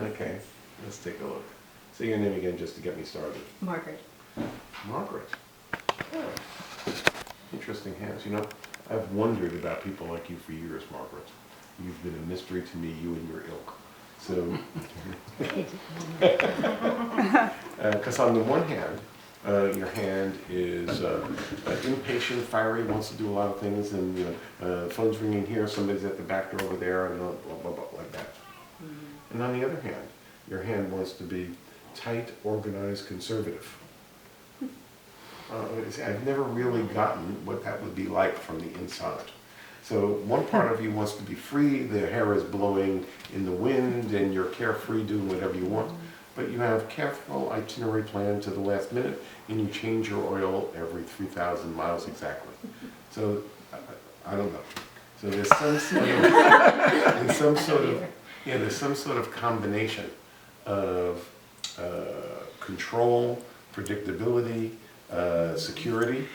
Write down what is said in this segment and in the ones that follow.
Okay, let's take a look. Say your name again just to get me started. Margret. Margaret. Oh. Interesting hands. You know, I've wondered about people like you for years, Margaret. You've been a mystery to me, you and your ilk. So, because on the one hand, your hand is impatient, fiery, wants to do a lot of things, and you know, phone's ringing here, somebody's at the back door over there, and blah, blah, blah, like that. Mm-hmm. And on the other hand, your hand wants to be tight, organized, conservative. I've never really gotten what that would be like from the inside. So one part of you wants to be free, the hair is blowing in the wind, and you're carefree doing whatever you want. But you have careful itinerary plan to the last minute, and you change your oil every 3,000 miles exactly. So, I don't know. So there's some sort of combination of control, predictability, security,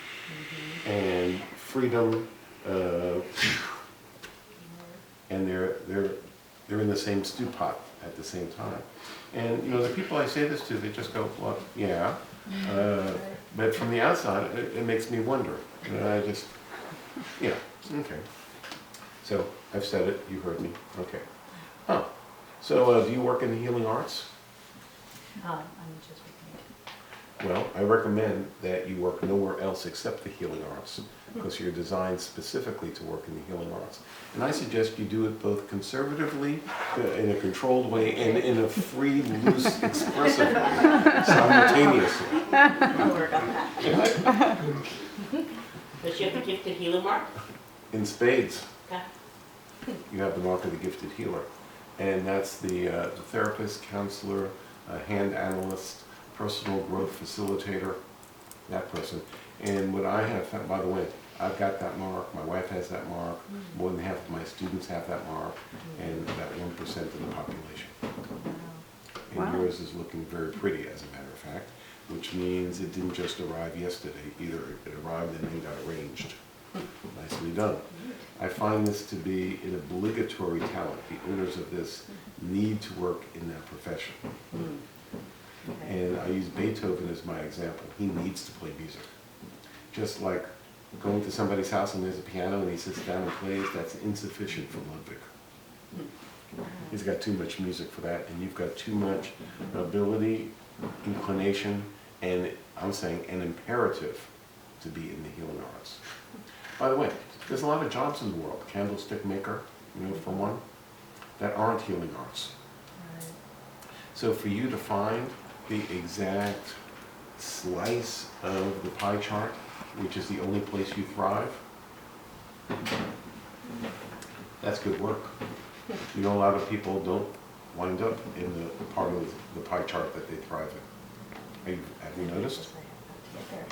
and freedom, and they're in the same stew pot at the same time. And you know, the people I say this to, they just go, well, yeah. But from the outside, it makes me wonder. And I just, yeah, okay. So I've said it, you heard me, okay. Huh. So do you work in the healing arts? I'm just with me. Well, I recommend that you work nowhere else except the healing arts, because you're designed specifically to work in the healing arts. And I suggest you do it both conservatively, in a controlled way, and in a free, loose, expressive way, simultaneously. I'll work on that. Does she have the gifted healer mark? In spades, Okay. you have the mark of the gifted healer. And that's the therapist, counselor, hand analyst, personal growth facilitator, that person. And what I have found, by the way, I've got that mark, my wife has that mark, more than half of my students have that mark, and about 1% of the population. And yours is looking very pretty, as a matter of fact, which means it didn't just arrive yesterday, either it arrived and then got arranged. Nicely done. I find this to be an obligatory talent. The owners of this need to work in that profession. And I use Beethoven as my example. He needs to play music. Just like going to somebody's house and there's a piano and he sits down and plays, that's insufficient for Ludwig. He's got too much music for that, and you've got too much ability, inclination, and I'm saying an imperative to be in the healing arts. By the way, there's a lot of jobs in the world, candlestick maker, you know, for one, that aren't healing arts. So for you to find the exact slice of the pie chart, which is the only place you thrive, that's good work. You know, a lot of people don't wind up in the part of the pie chart that they thrive in. Have you noticed? Okay.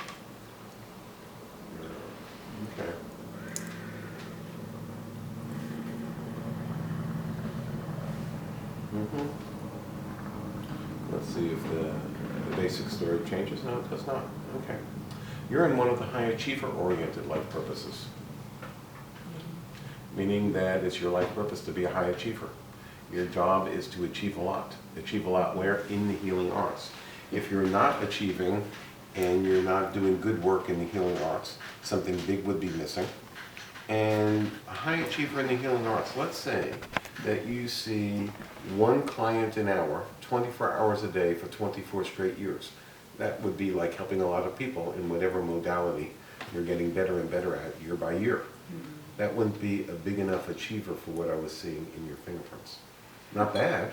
Let's see if the basic story changes. No, it does not. Okay. You're in one of the high achiever-oriented life purposes. Meaning that it's your life purpose to be a high achiever. Your job is to achieve a lot. Achieve a lot where? In the healing arts. If you're not achieving and you're not doing good work in the healing arts, something big would be missing. And a high achiever in the healing arts, let's say that you see one client an hour, 24 hours a day for 24 straight years. That would be like helping a lot of people in whatever modality you're getting better and better at year by year. That wouldn't be a big enough achiever for what I was seeing in your fingerprints. Not bad,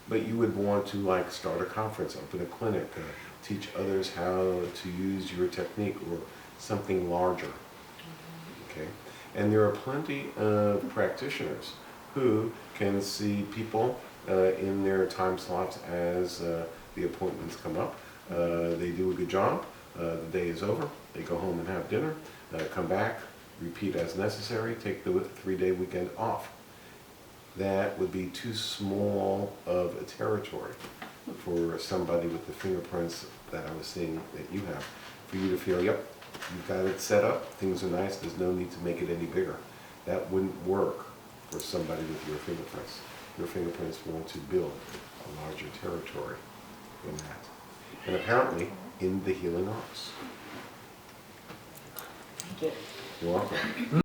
but you would want to like start a conference, open a clinic, teach others how to use your technique or something larger. Okay? And there are plenty of practitioners who can see people in their time slots as the appointments come up. They do a good job, the day is over, they go home and have dinner, come back, repeat as necessary, take the 3-day weekend off. That would be too small of a territory for somebody with the fingerprints that I was seeing that you have, for you to feel, yep, you've got it set up, things are nice, there's no need to make it any bigger. That wouldn't work for somebody with your fingerprints. Your fingerprints want to build a larger territory in that. And apparently in the healing arts. Thank you. You're welcome.